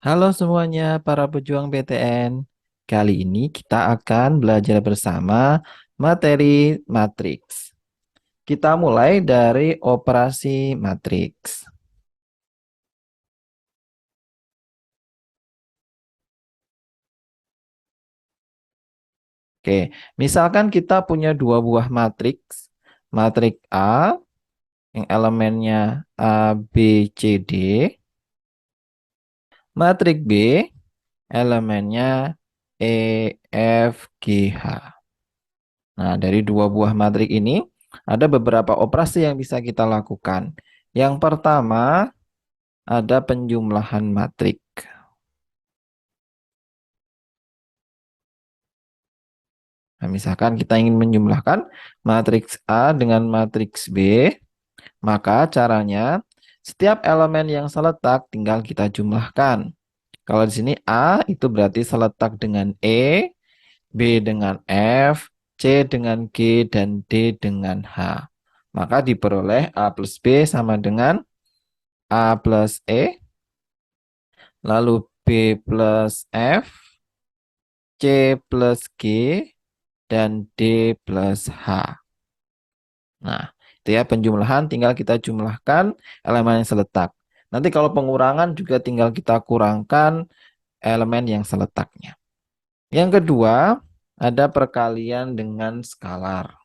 Halo semuanya para pejuang PTN. Kali ini kita akan belajar bersama materi matriks. Kita mulai dari operasi matriks. Oke, misalkan kita punya dua buah matriks. Matriks A yang elemennya A, B, C, D. Matriks B elemennya E, F, G, H. Nah, dari dua buah matriks ini ada beberapa operasi yang bisa kita lakukan. Yang pertama ada penjumlahan matrik. Nah, misalkan kita ingin menjumlahkan matriks A dengan matriks B, maka caranya setiap elemen yang seletak tinggal kita jumlahkan. Kalau di sini A itu berarti seletak dengan E, B dengan F, C dengan G, dan D dengan H. Maka diperoleh A plus B sama dengan A plus E, lalu B plus F, C plus G, dan D plus H. Nah, itu ya penjumlahan tinggal kita jumlahkan elemen yang seletak. Nanti kalau pengurangan juga tinggal kita kurangkan elemen yang seletaknya. Yang kedua, ada perkalian dengan skalar.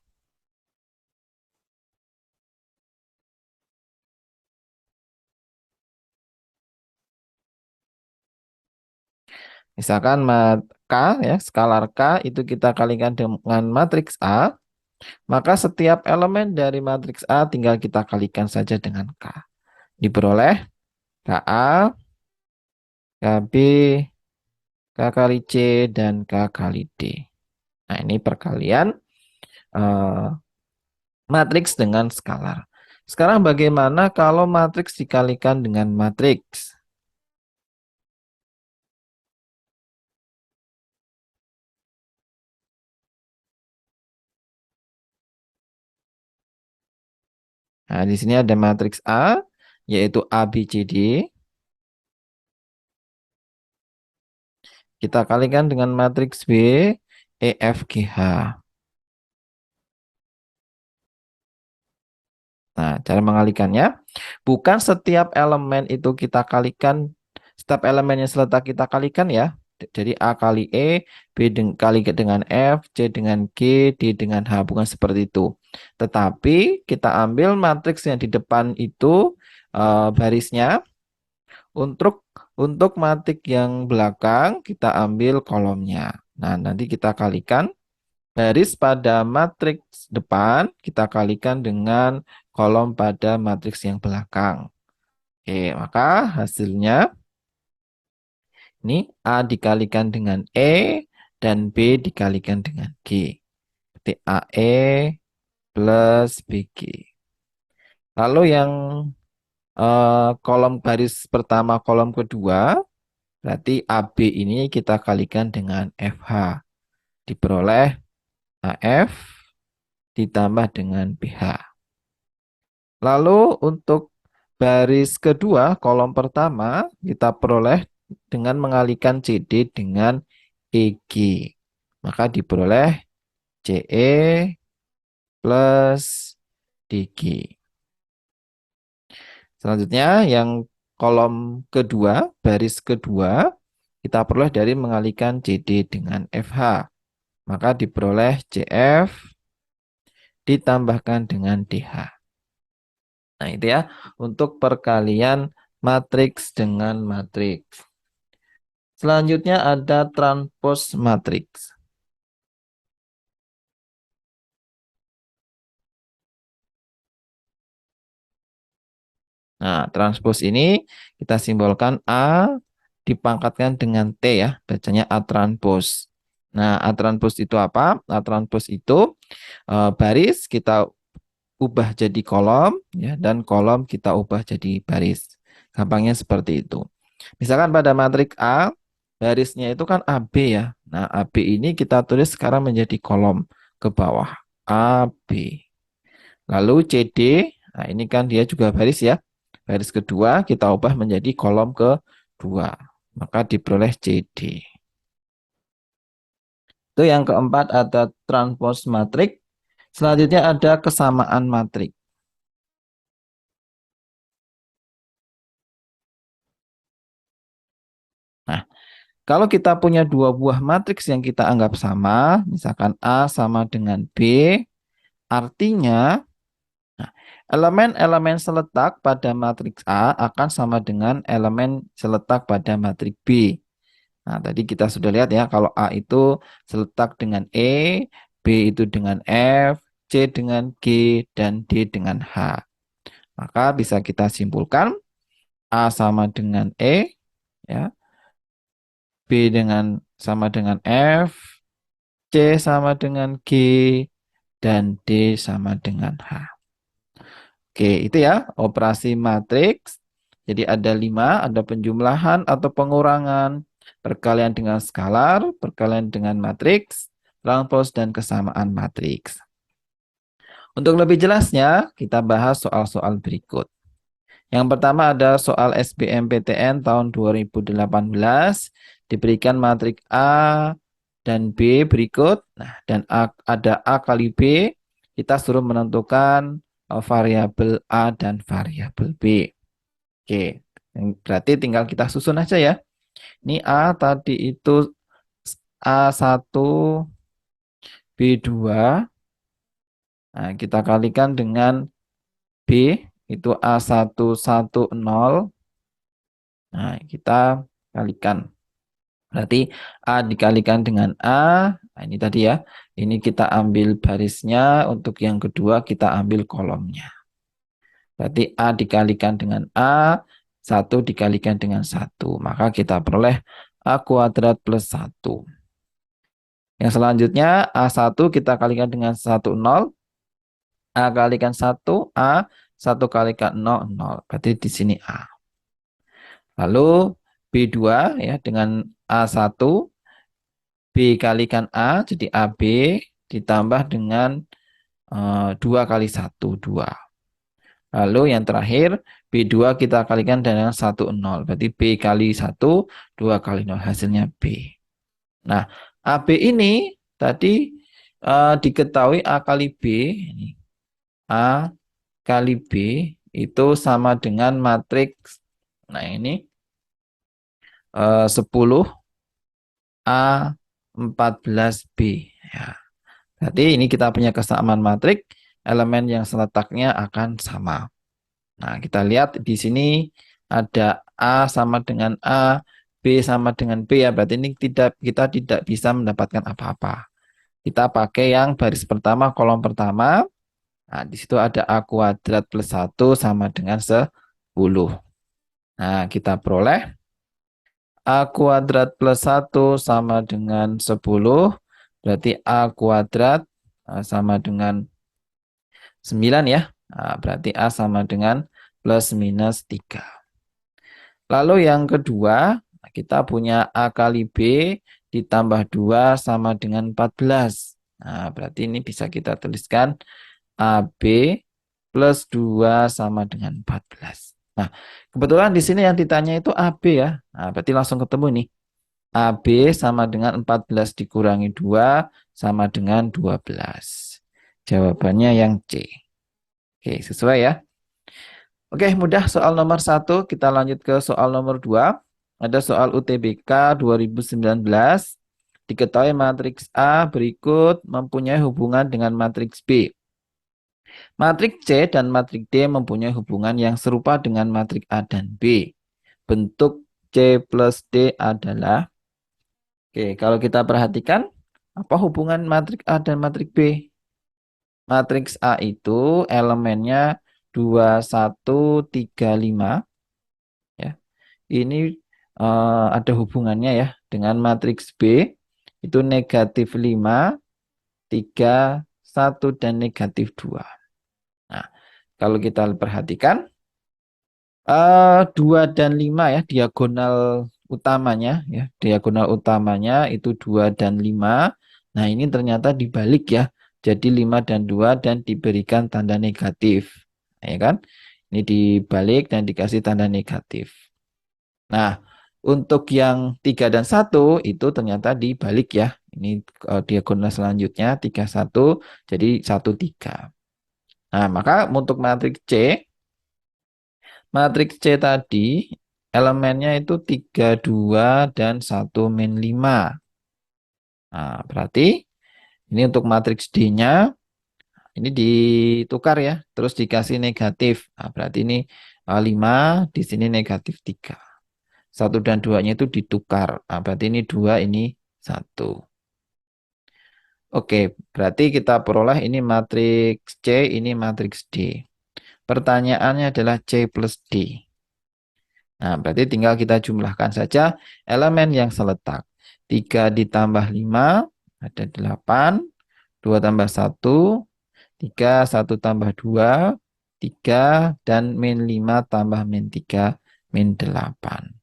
Misalkan K ya, skalar K itu kita kalikan dengan matriks A, maka setiap elemen dari matriks A tinggal kita kalikan saja dengan K. Diperoleh KA, KB, K kali C, dan K kali D. Nah, ini perkalian eh, matriks dengan skalar. Sekarang bagaimana kalau matriks dikalikan dengan matriks? Nah, di sini ada matriks A, yaitu A, B, C, D. Kita kalikan dengan matriks B, E, F, G, H. Nah, cara mengalikannya, bukan setiap elemen itu kita kalikan, setiap elemen yang seletak kita kalikan ya. Jadi A kali E, kali dengan F, C dengan G, D dengan H. Bukan seperti itu. Tetapi kita ambil matriks yang di depan itu barisnya. Untuk matrik yang belakang kita ambil kolomnya. Nah, nanti kita kalikan baris pada matriks depan kita kalikan dengan kolom pada matriks yang belakang. Oke, maka hasilnya ini A dikalikan dengan E dan B dikalikan dengan G. Berarti AE plus BG. Lalu yang kolom baris pertama, kolom kedua, berarti AB ini kita kalikan dengan FH. Diperoleh AF ditambah dengan BH. Lalu untuk baris kedua, kolom pertama, kita peroleh dengan mengalihkan CD dengan EG. Maka diperoleh CE plus DG. Selanjutnya, yang kolom kedua, baris kedua, kita peroleh dari mengalihkan CD dengan FH. Maka diperoleh CF ditambahkan dengan DH. Nah, itu ya untuk perkalian matriks dengan matriks. Selanjutnya ada transpos matriks. Nah, transpos ini kita simbolkan A dipangkatkan dengan T ya, bacanya A transpos. Nah, A transpos itu apa? A transpos itu baris kita ubah jadi kolom ya, dan kolom kita ubah jadi baris. Gampangnya seperti itu. Misalkan pada matriks A, barisnya itu kan AB ya. Nah, AB ini kita tulis sekarang menjadi kolom ke bawah. AB. Lalu CD, nah ini kan dia juga baris ya. Baris kedua kita ubah menjadi kolom kedua. maka diperoleh CD. Itu yang keempat ada transpose matrik. Selanjutnya ada kesamaan matrik. Nah, kalau kita punya dua buah matriks yang kita anggap sama, misalkan A sama dengan B, artinya nah, elemen-elemen seletak pada matriks A akan sama dengan elemen seletak pada matriks B. Nah, tadi kita sudah lihat ya, kalau A itu seletak dengan E, B itu dengan F, C dengan G, dan D dengan H. Maka bisa kita simpulkan A sama dengan E, ya, B dengan sama dengan F, C sama dengan G, dan D sama dengan H. Oke, itu ya operasi matriks. Jadi ada 5, ada penjumlahan atau pengurangan, perkalian dengan skalar, perkalian dengan matriks, transpose, dan kesamaan matriks. Untuk lebih jelasnya, kita bahas soal-soal berikut. Yang pertama ada soal SBMPTN tahun 2018, diberikan matriks A dan B berikut. Nah, dan ada A kali B, kita suruh menentukan variabel A dan variabel B. Oke, berarti tinggal kita susun aja ya. Ini A tadi itu A1, B2. Nah, kita kalikan dengan B, itu A110. Nah, kita kalikan. Berarti A dikalikan dengan A. Nah, ini tadi ya. Ini kita ambil barisnya. Untuk yang kedua kita ambil kolomnya. Berarti A dikalikan dengan A. 1 dikalikan dengan 1. Maka kita peroleh A kuadrat plus 1. Yang selanjutnya A1 kita kalikan dengan 10. A kalikan 1. A. 1 kalikan 0, 0. Berarti di sini A. Lalu B2 ya dengan A1. B kalikan A, jadi AB ditambah dengan 2 kali 1, 2. Lalu yang terakhir, B2 kita kalikan dengan 1, 0. Berarti B kali 1, 2 kali 0. Hasilnya B. Nah, AB ini tadi diketahui A kali B. Ini. A kali B itu sama dengan matriks. Nah, ini 10 A 14B. Ya. Berarti ini kita punya kesamaan matrik, elemen yang seletaknya akan sama. Nah, kita lihat di sini ada A sama dengan A, B sama dengan B ya. Berarti ini kita tidak bisa mendapatkan apa-apa. Kita pakai yang baris pertama, kolom pertama. Nah, di situ ada A kuadrat plus 1 sama dengan 10. Nah, kita peroleh A kuadrat plus 1 sama dengan 10. Berarti A kuadrat sama dengan 9 ya. Nah, berarti A sama dengan plus minus 3. Lalu yang kedua, kita punya A kali B ditambah 2 sama dengan 14. Nah, berarti ini bisa kita tuliskan AB plus 2 sama dengan 14. Nah, kebetulan di sini yang ditanya itu AB ya. Nah, berarti langsung ketemu nih. AB sama dengan 14 dikurangi 2 sama dengan 12. Jawabannya yang C. Oke, sesuai ya. Oke, mudah soal nomor 1. Kita lanjut ke soal nomor 2. Ada soal UTBK 2019. Diketahui matriks A berikut mempunyai hubungan dengan matriks B. Matriks C dan matriks D mempunyai hubungan yang serupa dengan matriks A dan B. Bentuk C plus D adalah, oke, kalau kita perhatikan, apa hubungan matriks A dan matriks B? Matriks A itu elemennya 2, 1, 3, 5. Ya. Ini ada hubungannya ya dengan matriks B. Itu negatif 5, 3, 1, dan negatif 2. Nah, kalau kita perhatikan, 2 dan 5 ya, diagonal utamanya itu 2 dan 5. Nah, ini ternyata dibalik ya. Jadi 5 dan 2 dan diberikan tanda negatif. Ya kan? Ini dibalik dan dikasih tanda negatif. Nah, Untuk yang 3 dan 1 itu ternyata dibalik ya. Ini diagonal selanjutnya 3, 1, jadi 1, 3. Nah, maka untuk matriks C tadi elemennya itu 3, 2, dan 1 min 5. Nah, berarti ini untuk matriks D-nya ini ditukar ya, terus dikasih negatif. Nah, berarti ini 5, di sini negatif 3. 1 dan 2-nya itu ditukar. Nah, berarti ini 2, ini 1. Oke, berarti kita peroleh ini matriks C, ini matriks D. Pertanyaannya adalah C plus D. Nah, berarti tinggal kita jumlahkan saja elemen yang seletak. 3 ditambah 5 ada 8, 2 tambah 1, 3, 1 tambah 2, 3, dan min 5 tambah min 3, min 8.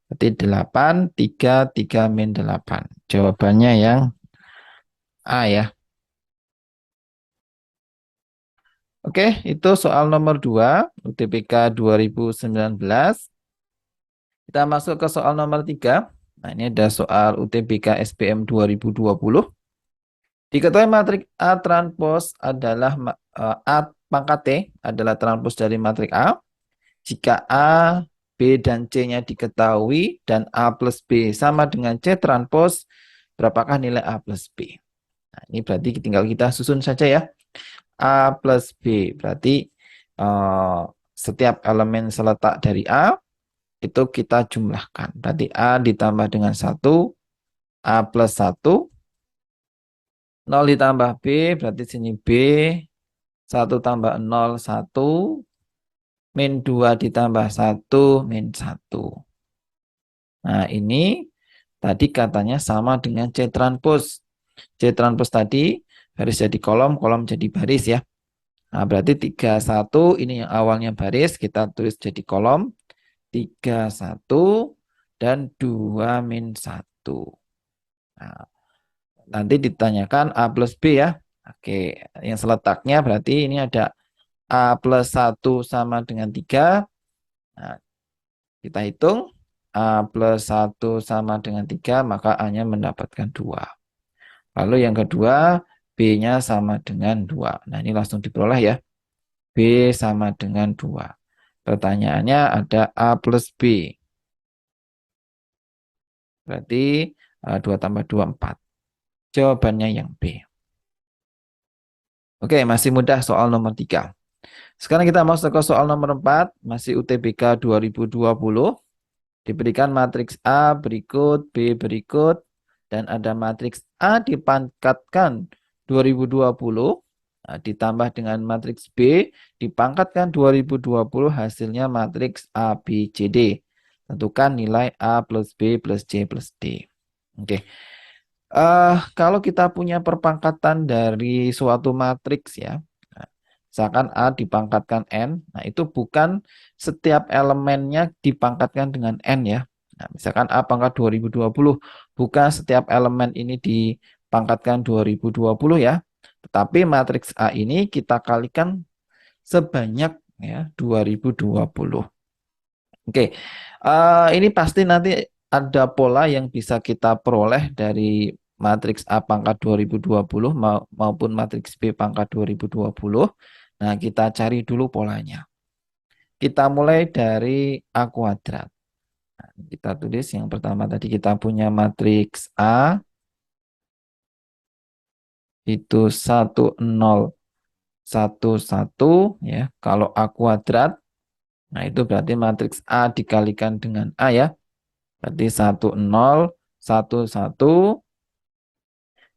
Berarti 8, 3, 3, min 8. Jawabannya yang A ya. Oke, itu soal nomor 2, UTBK 2019. Kita masuk ke soal nomor 3. Nah, ini ada soal UTBK SBM 2020. Diketahui matriks A transpos adalah A pangkat T adalah transpos dari matriks A. Jika A, B, dan C-nya diketahui dan A plus B sama dengan C transpos, berapakah nilai A plus B? Nah, ini berarti tinggal kita susun saja ya. A plus B berarti setiap elemen seletak dari A itu kita jumlahkan. Berarti A ditambah dengan 1, A plus 1, 0 ditambah B, berarti sini B, 1 tambah 0, 1, min 2 ditambah 1, min 1. Nah, ini tadi katanya sama dengan C transpos. C transpos tadi baris jadi kolom, kolom jadi baris ya. Nah, berarti 3, 1, ini yang awalnya baris, kita tulis jadi kolom. 3, 1, dan 2, min 1. Nah, nanti ditanyakan A plus B ya. Oke, yang seletaknya berarti ini ada A plus 1 sama dengan 3. Nah, kita hitung A plus 1 sama dengan 3, maka A-nya mendapatkan 2. Lalu yang kedua, B-nya sama dengan 2. Nah, ini langsung diperoleh ya. B sama dengan 2. Pertanyaannya ada A plus B. Berarti 2 tambah 2, 4. Jawabannya yang B. Oke, masih mudah soal nomor 3. Sekarang kita masuk ke soal nomor 4, masih UTBK 2020. Diberikan matriks A berikut, B berikut, dan ada matriks A dipangkatkan 2020, ditambah dengan matriks B dipangkatkan 2020, hasilnya matriks A, B, C, D. Tentukan nilai A plus B plus C plus D. Oke. Kalau kita punya perpangkatan dari suatu matriks ya, nah, misalkan A dipangkatkan N, nah itu bukan setiap elemennya dipangkatkan dengan N ya. Nah, misalkan A pangkat 2020, bukan setiap elemen ini dipangkatkan 2020 ya, tetapi matriks A ini kita kalikan sebanyak ya 2020. Oke, ini pasti nanti ada pola yang bisa kita peroleh dari matriks A pangkat 2020 maupun matriks B pangkat 2020. Nah, kita cari dulu polanya. Kita mulai dari A kuadrat. Nah, kita tulis yang pertama tadi kita punya matriks A itu 1, 0, 1, 1 ya. Kalau A kuadrat, nah itu berarti matriks A dikalikan dengan A ya. Berarti 1, 0, 1, 1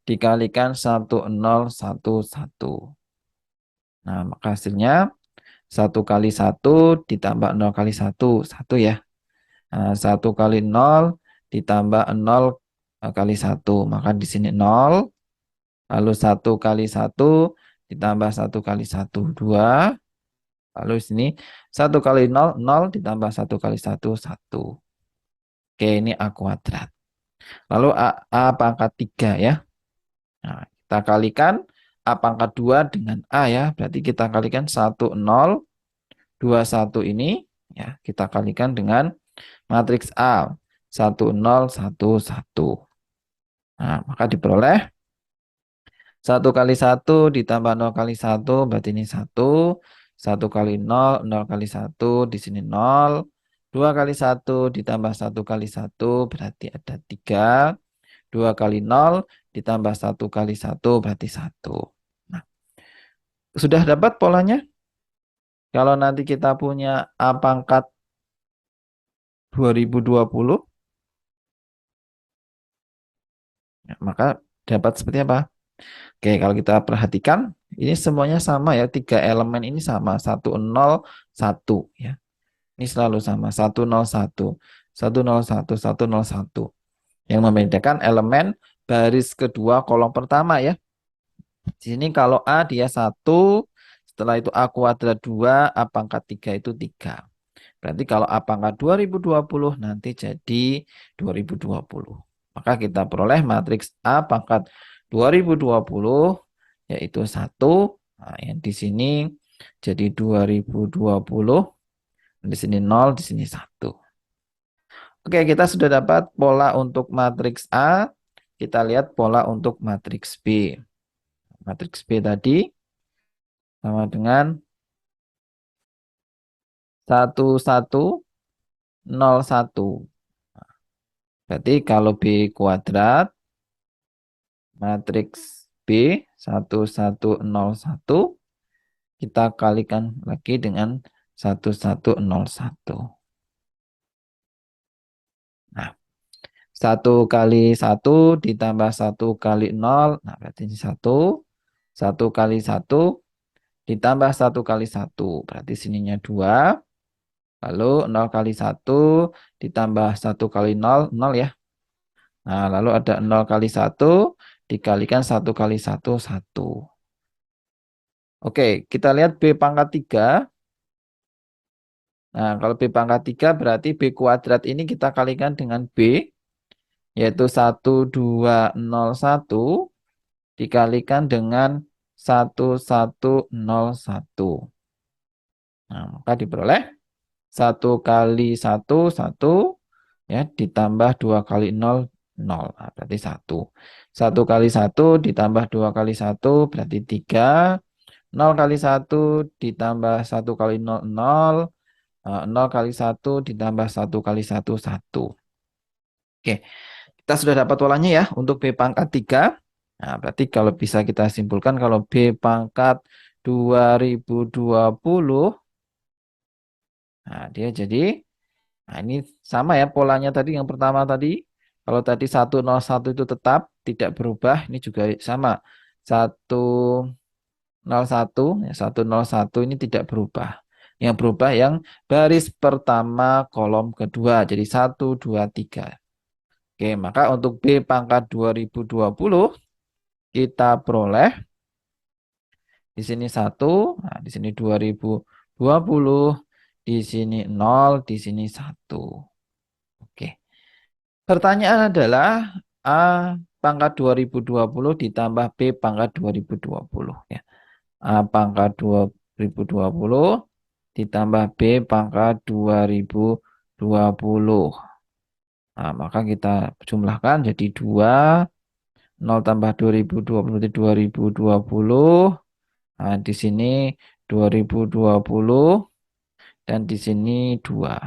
dikalikan 1, 0, 1, 1. Nah, maka hasilnya 1 kali 1 ditambah 0 kali 1, 1 ya. Nah, 1 kali 0 ditambah 0 kali 1. Maka di sini 0. Lalu 1 kali 1 ditambah 1 kali 1, 2. Lalu di sini 1 kali 0, 0 ditambah 1 kali 1, 1. Oke, ini A kuadrat. Lalu A pangkat 3 ya. Nah, kita kalikan A pangkat 2 dengan A ya. Berarti kita kalikan 1, 0, 2, 1 ini. Ya, kita kalikan dengan Matriks A 1 0 1 1. Nah, maka diperoleh 1 kali 1 ditambah 0 kali 1 berarti ini 1. 1 kali 0, 0 kali 1 di sini 0. 2 kali 1 ditambah 1 kali 1 berarti ada 3. 2 kali 0 ditambah 1 kali 1 berarti 1. Nah, sudah dapat polanya? Kalau nanti kita punya A pangkat 2020, ya, maka dapat seperti apa? Oke, kalau kita perhatikan, ini semuanya sama ya. 3 elemen ini sama. 1 0 1 ya. Ini selalu sama. 1 0 1. 1 0 1, 1 0 1. Yang membedakan elemen baris kedua kolom pertama ya. Di sini kalau A dia 1, setelah itu A kuadrat 2, A pangkat 3 itu 3. Berarti kalau A pangkat 2020 nanti jadi 2020. Maka kita peroleh matriks A pangkat 2020 yaitu 1. Nah, yang di sini jadi 2020. Di sini 0, di sini 1. Oke, kita sudah dapat pola untuk matriks A. Kita lihat pola untuk matriks B. Matriks B tadi sama dengan 1 1 0 1. Berarti kalau B kuadrat, matriks B 1 1 0 1, kita kalikan lagi dengan 1 1 0 1. Nah, 1 kali 1 ditambah 1 kali 0, nah berarti ini 1. 1 kali 1 ditambah 1 kali 1, berarti sininya 2. Lalu 0 kali 1 ditambah 1 kali 0, 0 ya. Nah, lalu ada 0 kali 1 dikalikan 1 kali 1, 1. Oke, kita lihat B pangkat 3. Nah, kalau B pangkat 3 berarti B kuadrat ini kita kalikan dengan B, yaitu 1201 dikalikan dengan 1101. Nah, maka diperoleh 1 kali 1, 1 ya, ditambah 2 kali 0, 0. Nah, berarti 1. 1 kali 1 ditambah 2 kali 1 berarti 3. 0 kali 1 ditambah 1 kali 0, 0. 0 kali 1 ditambah 1 kali 1, 1. Oke, kita sudah dapat polanya ya untuk B pangkat 3. Nah, berarti kalau bisa kita simpulkan kalau B pangkat 2020, nah dia jadi, nah ini sama ya polanya tadi yang pertama tadi. Kalau tadi 1 0 1 itu tetap tidak berubah, ini juga sama. 1 0 1, ya 1 0 1 ini tidak berubah. Yang berubah yang baris pertama kolom kedua, jadi 1 2 3. Oke, maka untuk B pangkat 2020 kita peroleh di sini 1, nah di sini 2020, di sini 0, di sini 1. Oke. Pertanyaan adalah A pangkat 2020 ditambah B pangkat 2020 ya. A pangkat 2020 ditambah B pangkat 2020. Nah, maka kita jumlahkan jadi 2. 0 tambah 2020 berarti 2020. Nah, di sini 2020 dan di sini 2.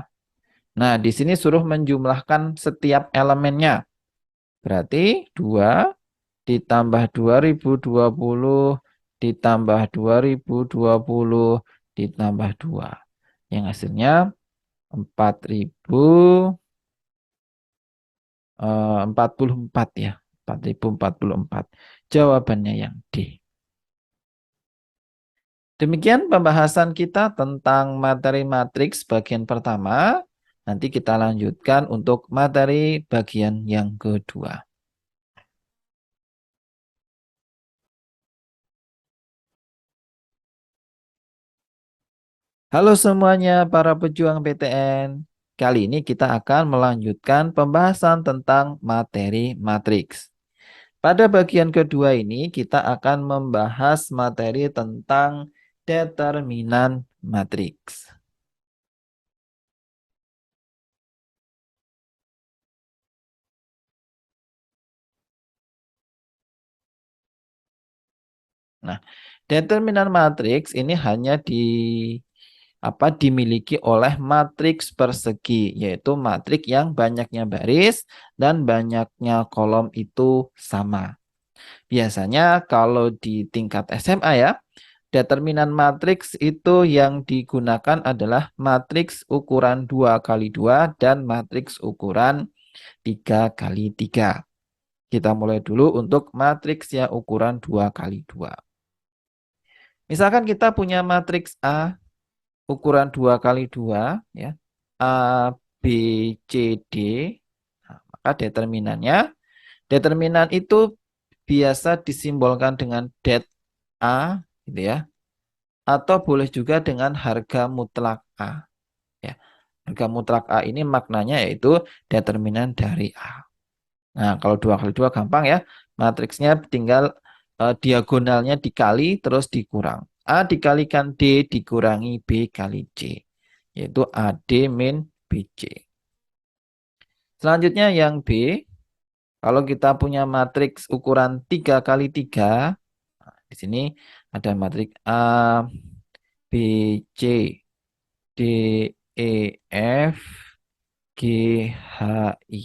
Nah, di sini suruh menjumlahkan setiap elemennya. Berarti 2 ditambah 2020 ditambah 2020 ditambah 2. Yang hasilnya 4044 ya. 4044. Jawabannya yang D. Demikian pembahasan kita tentang materi matriks bagian pertama. Nanti kita lanjutkan untuk materi bagian yang kedua. Halo semuanya para pejuang PTN. Kali ini kita akan melanjutkan pembahasan tentang materi matriks. Pada bagian kedua ini kita akan membahas materi tentang determinan matriks. Nah, determinan matriks ini hanya dimiliki oleh matriks persegi, yaitu matriks yang banyaknya baris dan banyaknya kolom itu sama. Biasanya kalau di tingkat SMA ya, determinan matriks itu yang digunakan adalah matriks ukuran 2 kali 2 dan matriks ukuran 3 kali 3. Kita mulai dulu untuk matriks yang ukuran 2 kali 2. Misalkan kita punya matriks A ukuran 2 kali 2 ya. A, B, C, D. Nah, maka determinan itu biasa disimbolkan dengan det A gitu ya. Atau boleh juga dengan harga mutlak A ya. Harga mutlak A ini maknanya yaitu determinan dari A. Nah, kalau 2 kali 2 gampang ya. Matriksnya tinggal diagonalnya dikali terus dikurang. A dikalikan D dikurangi B kali C. Yaitu AD min BC. Selanjutnya yang B. Kalau kita punya matriks ukuran 3 kali 3. Nah, di sini ada matriks A, B, C, D, E, F, G, H, I.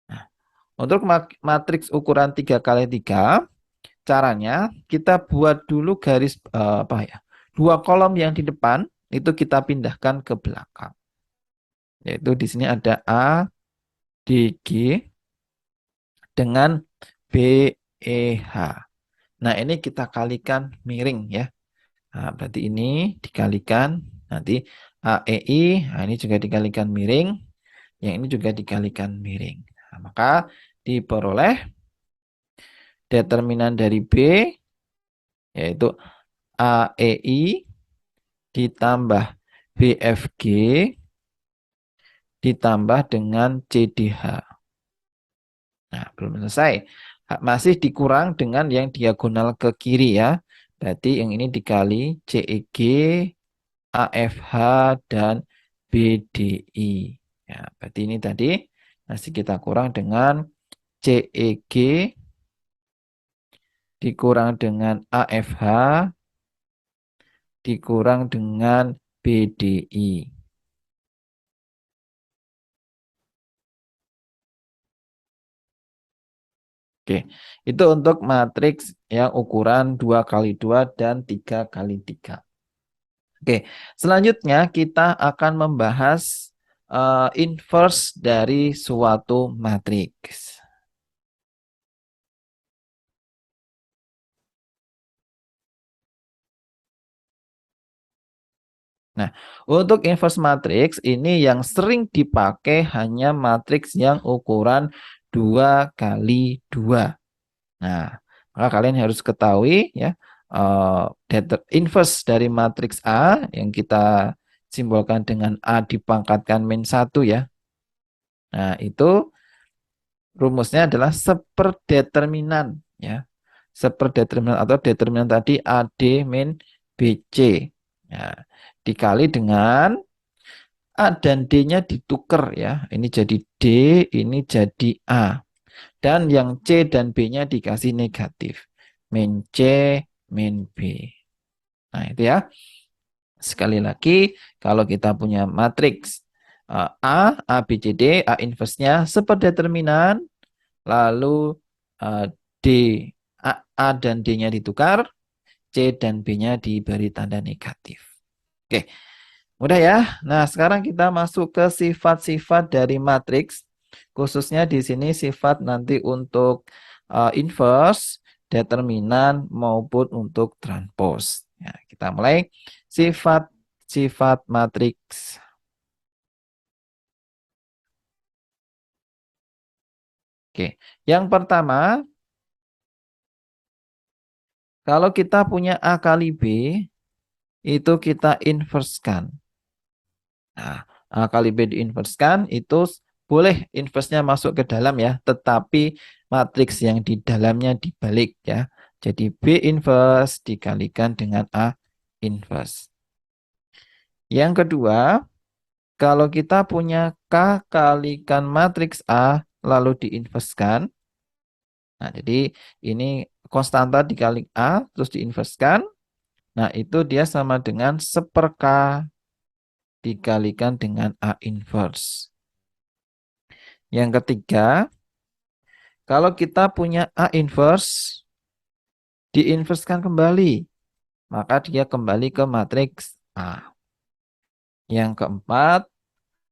Nah, untuk matriks ukuran 3 kali 3, caranya kita buat dulu garis apa ya? Dua kolom yang di depan itu kita pindahkan ke belakang. Yaitu di sini ada A, D, G dengan B, E, H. Nah, ini kita kalikan miring ya. Nah, berarti ini dikalikan nanti A, E, I. Nah, ini juga dikalikan miring. Yang ini juga dikalikan miring. Nah, maka diperoleh determinan dari B yaitu AEI ditambah BFG ditambah dengan CDH. Nah, belum selesai. Masih dikurang dengan yang diagonal ke kiri ya. Berarti yang ini dikali CEG, AFH, dan BDI. Ya, berarti ini tadi masih kita kurang dengan CEG dikurang dengan AFH dikurang dengan BDI. Oke, itu untuk matriks yang ukuran 2 kali 2 dan 3 kali 3. Oke, selanjutnya kita akan membahas inverse dari suatu matriks. Nah, untuk inverse matrix ini yang sering dipakai hanya matriks yang ukuran 2 kali 2. Nah, maka kalian harus ketahui ya, inverse dari matriks A yang kita simbolkan dengan A dipangkatkan min 1 ya. Nah, itu rumusnya adalah seperdeterminan ya. Seperdeterminan atau determinan tadi AD min BC. Ya, dikali dengan A dan D-nya ditukar ya. Ini jadi D, ini jadi A. Dan yang C dan B-nya dikasih negatif. Min C, min B. Nah, itu ya. Sekali lagi, kalau kita punya matriks A, B, C, D, A inverse-nya seperdeterminan, lalu D, A dan D-nya ditukar, C dan B-nya diberi tanda negatif. Oke, mudah ya. Nah, sekarang kita masuk ke sifat-sifat dari matriks. Khususnya di sini sifat nanti untuk inverse, determinan, maupun untuk transpose. Ya, kita mulai sifat-sifat matriks. Oke, yang pertama, kalau kita punya A kali B, itu kita inversekan. Nah, A kali B diinverskan itu boleh inverse-nya masuk ke dalam ya, tetapi matriks yang di dalamnya dibalik ya. Jadi B inverse dikalikan dengan A inverse. Yang kedua, kalau kita punya K kalikan matriks A lalu diinverskan. Nah, jadi ini konstanta dikali A, terus diinverskan. Nah, itu dia sama dengan 1/K dikalikan dengan A inverse. Yang ketiga, kalau kita punya A inverse, diinverskan kembali, maka dia kembali ke matriks A. Yang keempat,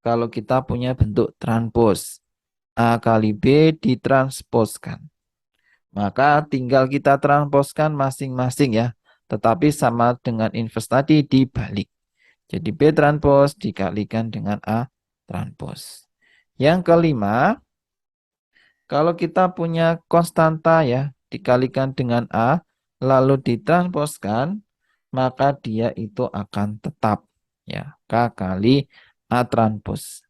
kalau kita punya bentuk transpos, A kali B ditransposkan, maka tinggal kita transposkan masing-masing ya, tetapi sama dengan inverse tadi dibalik. Jadi B transpos dikalikan dengan A transpos. Yang kelima, kalau kita punya konstanta ya, dikalikan dengan A, lalu ditransposkan, maka dia itu akan tetap ya, K kali A transpos.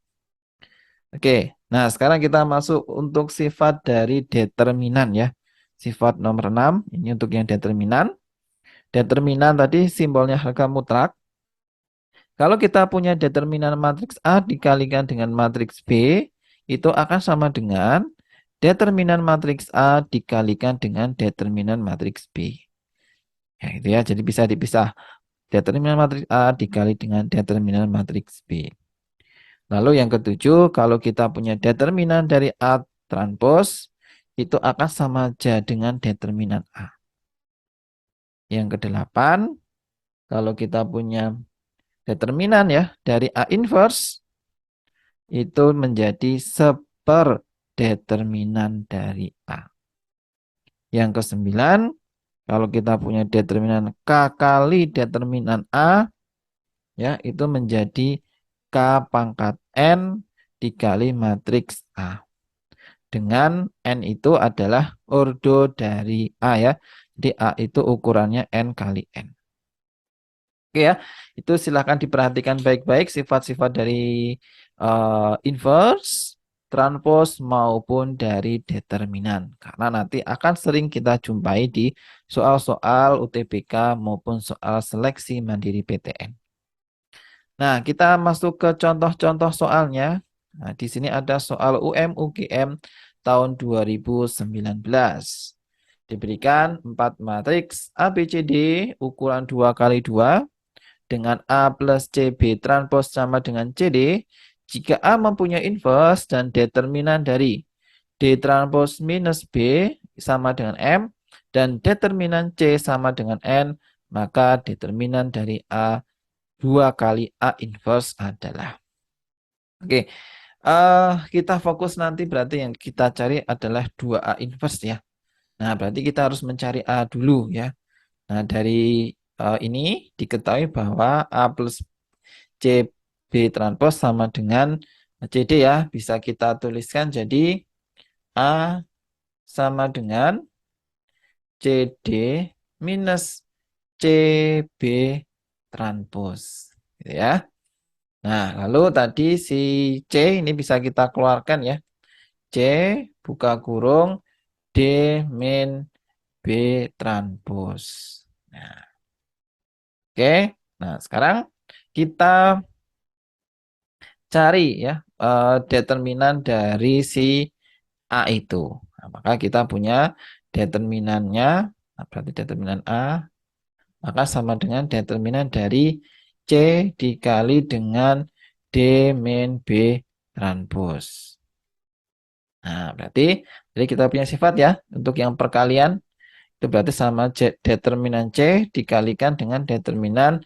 Oke, nah sekarang kita masuk untuk sifat dari determinan ya. Sifat nomor 6, ini untuk yang determinan. Determinan tadi simbolnya harga mutlak. Kalau kita punya determinan matriks A dikalikan dengan matriks B, itu akan sama dengan determinan matriks A dikalikan dengan determinan matriks B. Ya, itu ya, jadi bisa dipisah. Determinan matriks A dikali dengan determinan matriks B. Lalu yang ketujuh, kalau kita punya determinan dari A transpos, itu akan sama aja dengan determinan A. Yang kedelapan, kalau kita punya determinan ya dari A inverse, itu menjadi seperdeterminan dari A. Yang kesembilan, kalau kita punya determinan K kali determinan A, ya itu menjadi K pangkat N dikali matriks A. Dengan N itu adalah ordo dari A ya. Jadi A itu ukurannya N kali N. Oke ya, itu silahkan diperhatikan baik-baik sifat-sifat dari inverse, transpose maupun dari determinan. Karena nanti akan sering kita jumpai di soal-soal UTBK maupun soal seleksi mandiri PTN. Nah, kita masuk ke contoh-contoh soalnya. Nah, di sini ada soal UM-UGM tahun 2019. Diberikan 4 matriks ABCD ukuran 2 kali 2 dengan A plus CB transpos sama dengan CD. Jika A mempunyai inverse dan determinan dari D transpos minus B sama dengan M dan determinan C sama dengan N, maka determinan dari A 2 kali A inverse adalah. Oke, kita fokus nanti berarti yang kita cari adalah 2A inverse ya. Nah, berarti kita harus mencari A dulu ya. Nah, dari ini diketahui bahwa A plus CB transpos sama dengan CD ya. Bisa kita tuliskan jadi A sama dengan CD minus CB transpos. Gitu ya. Nah, lalu tadi si C ini bisa kita keluarkan ya. C buka kurung D min B transpos. Nah, oke. Nah, sekarang kita cari ya determinan dari si A itu. Nah, maka kita punya determinannya, nah, berarti determinan A, maka sama dengan determinan dari C dikali dengan D min B transpos. Nah, berarti jadi kita punya sifat ya untuk yang perkalian itu berarti sama determinan C dikalikan dengan determinan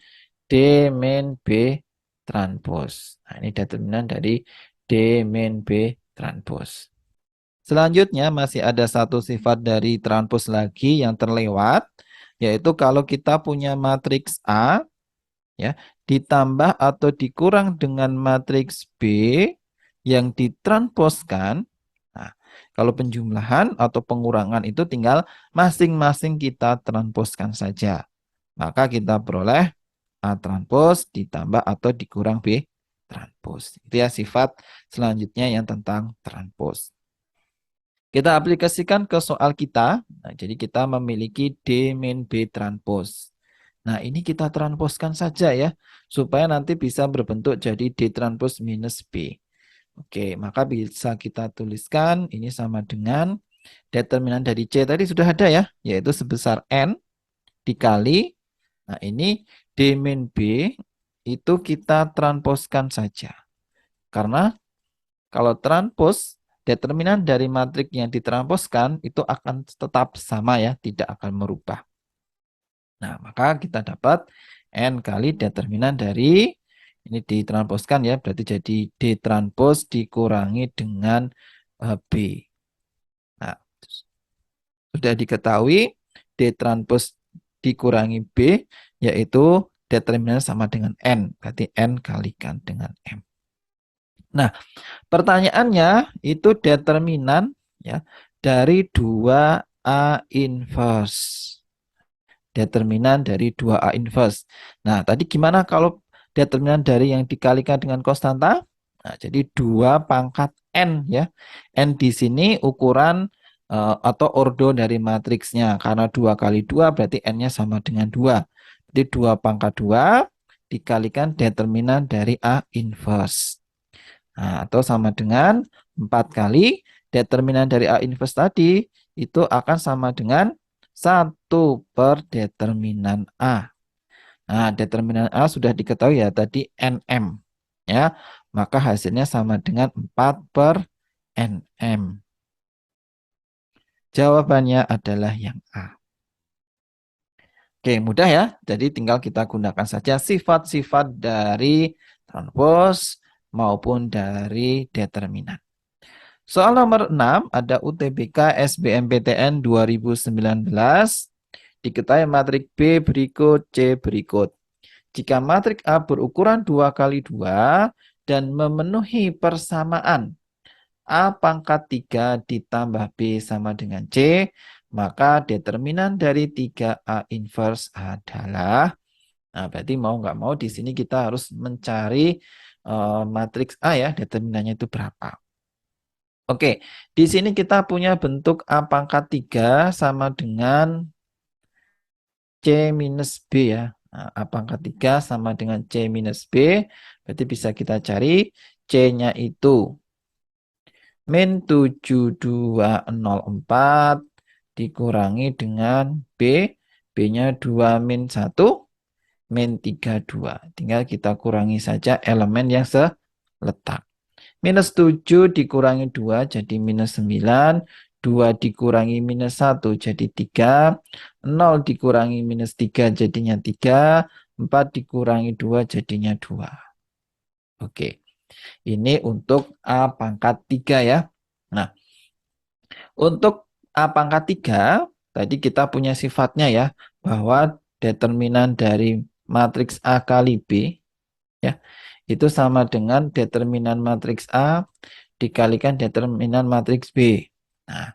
D min B transpos. Nah, ini determinan dari D min B transpos. Selanjutnya masih ada satu sifat dari transpos lagi yang terlewat, yaitu kalau kita punya matriks A ya ditambah atau dikurang dengan matriks B yang ditransposkan. Nah, kalau penjumlahan atau pengurangan itu tinggal masing-masing kita transposkan saja. Maka kita peroleh A transpos ditambah atau dikurang B transpos. Itu ya sifat selanjutnya yang tentang transpos. Kita aplikasikan ke soal kita. Nah, jadi kita memiliki D min B transpos. Nah, ini kita transposkan saja ya, supaya nanti bisa berbentuk jadi D transpos minus B. Oke, maka bisa kita tuliskan ini sama dengan Determinan dari C tadi sudah ada ya, yaitu sebesar N dikali, nah ini D min B itu kita transposkan saja. Karena kalau transpos, determinan dari matrik yang ditransposkan itu akan tetap sama ya, tidak akan merubah. Nah, maka kita dapat N kali determinan dari, ini ditransposkan ya, berarti jadi D transpos dikurangi dengan B. Nah, sudah diketahui D transpos dikurangi B, yaitu determinan sama dengan N, berarti N kalikan dengan M. Nah, pertanyaannya itu determinan ya dari 2A inverse. Determinan dari 2A inverse. Nah, tadi gimana kalau determinan dari yang dikalikan dengan konstanta? Nah, jadi 2 pangkat N ya. N di sini ukuran atau ordo dari matriksnya. Karena 2 kali 2 berarti N-nya sama dengan 2. Jadi 2 pangkat 2 dikalikan determinan dari A inverse. Nah, atau sama dengan 4 kali determinan dari A inverse tadi itu akan sama dengan 1 per determinan A. Nah, determinan A sudah diketahui ya tadi NM. Ya, maka hasilnya sama dengan 4 per NM. Jawabannya adalah yang A. Oke, mudah ya. Jadi tinggal kita gunakan saja sifat-sifat dari transpos maupun dari determinan. Soal nomor 6 ada UTBK SBMPTN 2019. Diketahui matrik B berikut, C berikut. Jika matrik A berukuran 2 kali 2 dan memenuhi persamaan A pangkat 3 ditambah B sama dengan C, maka determinan dari 3A inverse adalah, nah berarti mau nggak mau di sini kita harus mencari matriks A ya, determinannya itu berapa. Oke, di sini kita punya bentuk A pangkat 3 sama dengan C minus B ya. Nah, A pangkat 3 sama dengan C minus B. Berarti bisa kita cari C-nya itu min 7204 dikurangi dengan B. B-nya 2 min 1 min 32. Tinggal kita kurangi saja elemen yang seletak. Minus 7 dikurangi 2 jadi minus 9. 2 dikurangi minus 1 jadi 3. 0 dikurangi minus 3 jadinya 3. 4 dikurangi 2 jadinya 2. Oke, ini untuk A pangkat 3 ya. Nah, untuk A pangkat 3, tadi kita punya sifatnya ya, bahwa determinan dari matriks A kali B, ya, itu sama dengan determinan matriks A dikalikan determinan matriks B. Nah,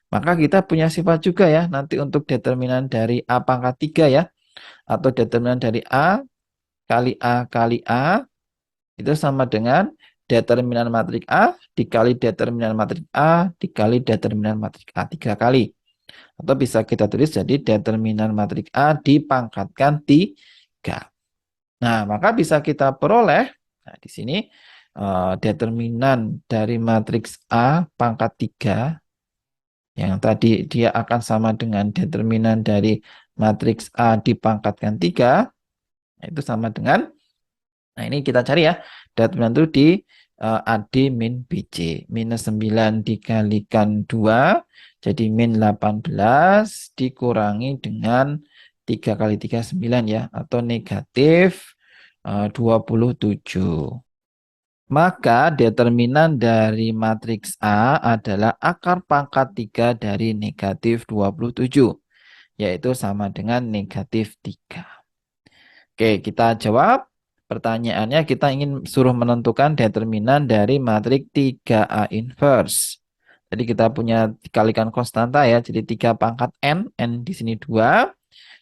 maka kita punya sifat juga ya, nanti untuk determinan dari A pangkat 3 ya, atau determinan dari A kali A, itu sama dengan determinan matriks A dikali determinan matriks A dikali determinan matriks A 3 kali. Atau bisa kita tulis jadi determinan matriks A dipangkatkan 3. Nah, maka bisa kita peroleh, nah di sini determinan dari matriks A pangkat 3 yang tadi dia akan sama dengan determinan dari matriks A dipangkatkan 3, itu sama dengan, nah ini kita cari ya, determinan itu di AD min BC, minus 9 dikalikan 2, jadi min 18 dikurangi dengan 3 kali 3, 9 ya, atau negatif 27. Maka determinan dari matriks A adalah akar pangkat 3 dari negatif 27, yaitu sama dengan negatif 3. Oke, kita jawab. Pertanyaannya kita ingin suruh menentukan determinan dari matriks 3A inverse. Jadi kita punya dikalikan konstanta ya, jadi 3 pangkat N, N di sini 2,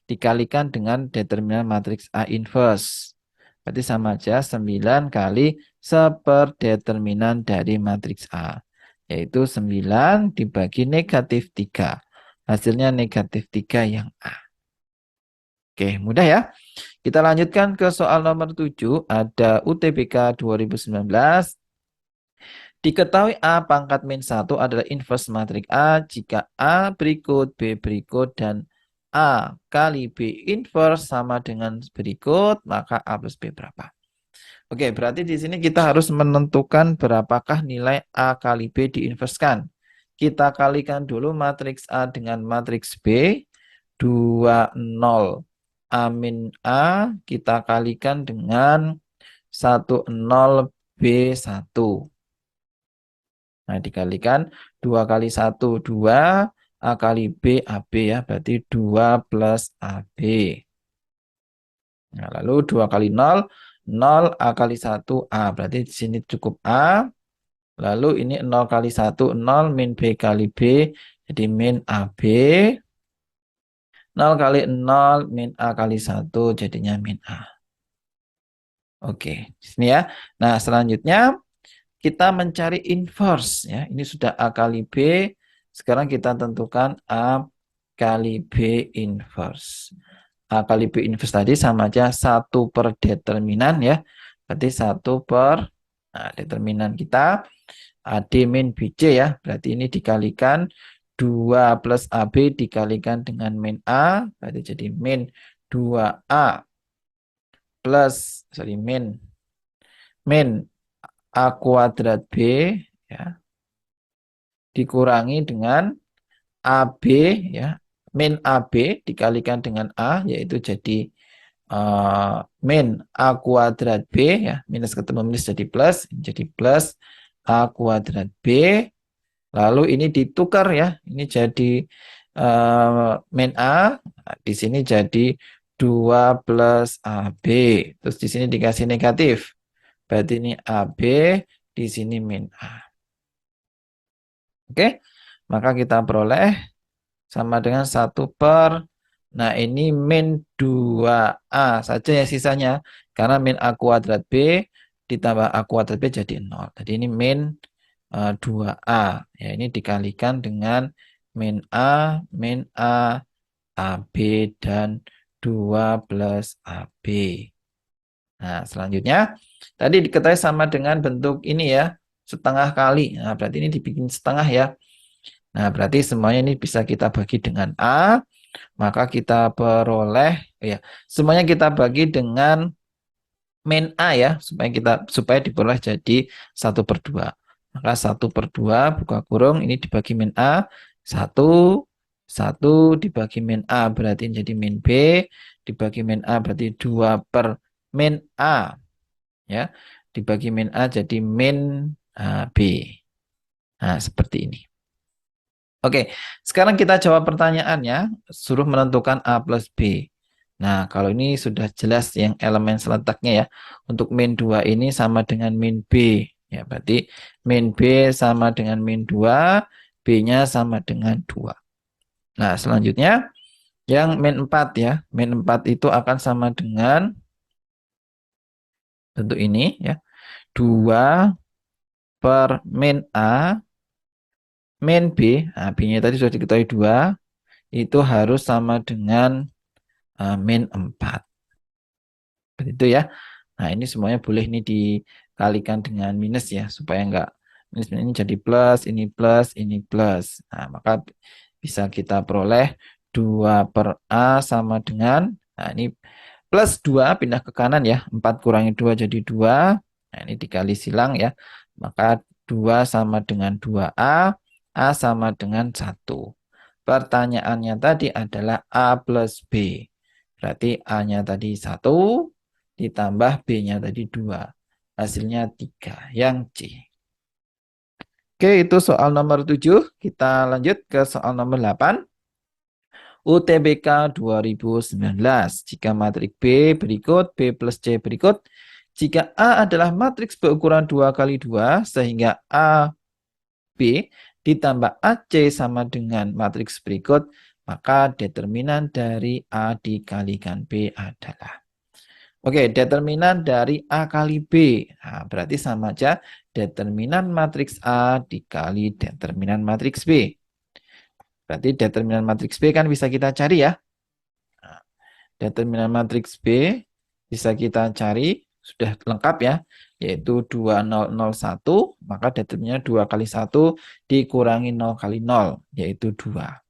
dikalikan dengan determinan matriks A inverse. Berarti sama aja 9 kali seperdeterminan dari matriks A. Yaitu 9 dibagi negatif 3. Hasilnya negatif 3 yang A. Oke, mudah ya. Kita lanjutkan ke soal nomor 7. Ada UTBK 2019. Diketahui A pangkat min 1 adalah inverse matriks A jika A berikut, B berikut, dan A kali B inverse sama dengan berikut, maka A plus B berapa? Oke, berarti di sini kita harus menentukan berapakah nilai A kali B diinverskan. Kita kalikan dulu matriks A dengan matriks B, 2, 0. A min A kita kalikan dengan 1, 0, B 1. Nah, dikalikan 2 kali 1, 2, A kali B, AB ya, berarti 2 plus AB. Nah, lalu 2 kali 0, 0, A kali 1, A. Berarti di sini cukup A. Lalu ini 0 kali 1, 0, min B kali B, jadi min AB. 0 kali 0, min A kali 1, jadinya min A. Oke, di sini ya. Nah, selanjutnya kita mencari inverse ya. Ini sudah A kali B. Sekarang kita tentukan A kali B inverse. A kali B inverse tadi sama aja 1 per determinan ya. Berarti 1 per determinan kita AD min BC ya. Berarti ini dikalikan 2 plus AB dikalikan dengan min A. Berarti jadi min 2A plus, min A kuadrat B ya, dikurangi dengan AB ya, min AB dikalikan dengan A, yaitu jadi min A kuadrat B ya, minus ketemu minus jadi plus, A kuadrat B, lalu ini ditukar ya, ini jadi min A, di sini jadi 2 plus AB, terus di sini dikasih negatif, berarti ini AB, di sini min A. Oke, maka kita peroleh sama dengan 1 per, nah ini min 2A saja ya sisanya, karena min A kuadrat B ditambah A kuadrat B jadi 0. Jadi ini min 2A, ya ini dikalikan dengan min A, AB, dan 2 plus AB. Nah, selanjutnya, tadi diketahui sama dengan bentuk ini ya, setengah kali. Nah, berarti ini dibikin setengah ya. Nah, berarti semuanya ini bisa kita bagi dengan A, maka kita peroleh ya, semuanya kita bagi dengan min A ya, supaya diperoleh jadi 1/2. Maka 1/2 buka kurung ini dibagi min A, 1 1 dibagi min A berarti jadi min B, dibagi min A berarti 2 per min A ya, dibagi min A jadi min B. Nah, seperti ini. Oke, sekarang kita jawab pertanyaannya, suruh menentukan A plus B. Nah, kalau ini sudah jelas yang elemen seletaknya ya. Untuk min 2 ini sama dengan min B. Ya, berarti min B sama dengan min 2, B-nya sama dengan 2. Nah, selanjutnya yang min 4 ya. Min 4 itu akan sama dengan bentuk ini ya. 2 per min A min B, nah, B-nya tadi sudah diketahui 2, itu harus sama dengan min 4. Begitu ya. Nah, ini semuanya boleh ini dikalikan dengan minus ya, supaya enggak minus ini jadi plus, ini plus, ini plus. Nah, maka bisa kita peroleh 2 per A sama dengan, nah ini plus 2 pindah ke kanan ya, 4 kurangi 2 jadi 2. Nah, ini dikali silang ya. Maka 2 sama dengan 2A, A sama dengan 1. Pertanyaannya tadi adalah A plus B. Berarti A-nya tadi 1, ditambah B-nya tadi 2. Hasilnya 3, yang C. Oke, itu soal nomor 7. Kita lanjut ke soal nomor 8. UTBK 2019. Jika matriks B berikut, B plus C berikut. Jika A adalah matriks berukuran 2 kali 2, sehingga A, B ditambah AC sama dengan matriks berikut, maka determinan dari A dikalikan B adalah. Oke, determinan dari A kali B. Nah, berarti sama aja determinan matriks A dikali determinan matriks B. Berarti determinan matriks B kan bisa kita cari ya. Nah, determinan matriks B bisa kita cari, sudah lengkap ya. yaitu 2001, maka determinan 2 kali 1 dikurangi 0 kali 0, yaitu 2.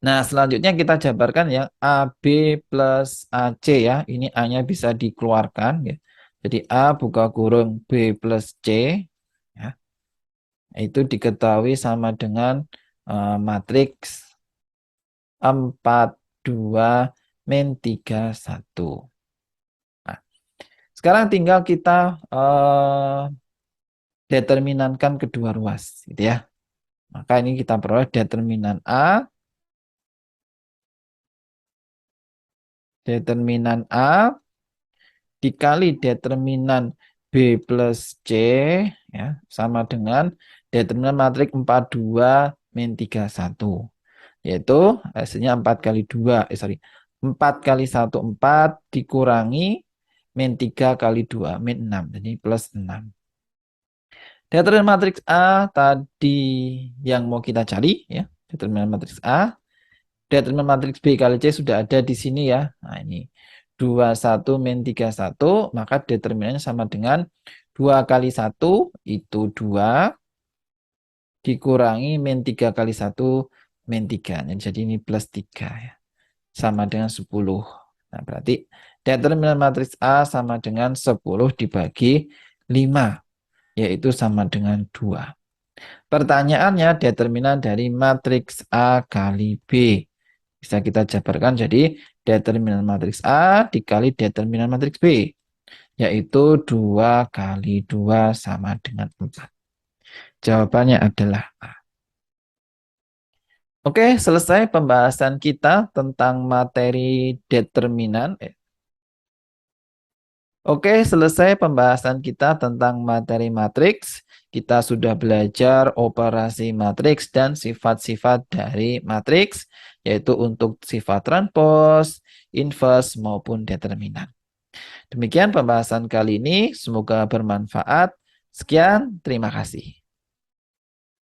Nah, selanjutnya kita jabarkan ya AB plus AC ya. Ini A-nya bisa dikeluarkan ya. Jadi A buka kurung B plus C ya. Itu diketahui sama dengan matriks 4, 2, min 3, 1. Nah, sekarang tinggal kita determinankan kedua ruas gitu ya. Maka ini kita peroleh determinan A dikali determinan B plus C ya, sama dengan determinan matriks 4, 2, min 3, 1. Yaitu hasilnya 4 kali 2, 4 kali 1, 4 dikurangi min 3 kali 2, min 6. Jadi plus 6. Determinan matriks A tadi yang mau kita cari ya, determinan matriks A. Determinan matriks B kali C sudah ada di sini ya. Nah, ini 21 min 31, maka determinannya sama dengan 2 kali 1 itu 2 dikurangi min 3 kali 1 min 3. Jadi ini plus 3 ya. Sama dengan 10. Nah, berarti determinan matriks A sama dengan 10 dibagi 5, yaitu sama dengan 2. Pertanyaannya determinan dari matriks A kali B. Bisa kita jabarkan jadi determinan matriks A dikali determinan matriks B. Yaitu 2 kali 2 sama dengan 4. Jawabannya adalah A. Oke, selesai pembahasan kita tentang materi determinan. Oke, selesai pembahasan kita tentang materi matriks. Kita sudah belajar operasi matriks dan sifat-sifat dari matriks, yaitu untuk sifat transpose, inverse, maupun determinan. Demikian pembahasan kali ini, semoga bermanfaat. Sekian, terima kasih.